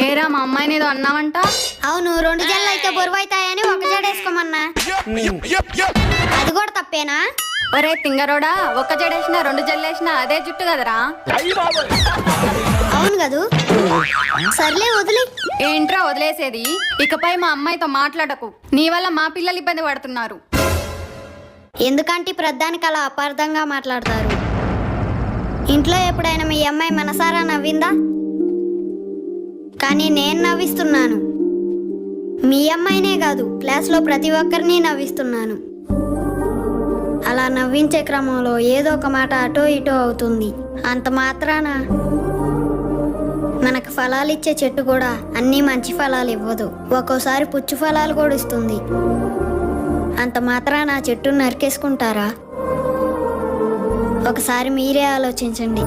ఏరా మా అమ్మాయిని ఏదో అన్నావంట? అవును, 2 జడలు అయితే బరువు అవుతాయని 1 జడ వేసుకోమన్నా. అది కూడా తప్పేనా? ఒరే తింగరోడా, 1 జడేసినా 2 జడలేసినా అదే జుట్టు కదరా. అవును కదూ. సర్లే వదిలే. ఏంట్రా వదిలేసేది? ఇకపై మా అమ్మాయితో మాట్లాడకు. నీ వల్ల మా పిల్లలు ఇబ్బంది పడుతున్నారు. ఎందుకంటే ప్రధానికి అలా అపార్థంగా మాట్లాడతారు? ఇంట్లో ఎప్పుడైనా మీ అమ్మాయి మనసారా నవ్విందా? కానీ నేను నవ్విస్తున్నాను. మీ అమ్మాయినే కాదు, క్లాస్లో ప్రతి ఒక్కరిని నవ్విస్తున్నాను. అలా నవ్వించే క్రమంలో ఏదో ఒక మాట అటో ఇటో అవుతుంది. అంత మాత్రాన మనకు ఫలాలు ఇచ్చే చెట్టు కూడా అన్నీ మంచి ఫలాలు ఇవ్వదు. ఒక్కోసారి పుచ్చు ఫలాలు కూడా ఇస్తుంది. అంత మాత్రాన ఆ చెట్టును నరికేసుకుంటారా? ఒకసారి మీరే ఆలోచించండి.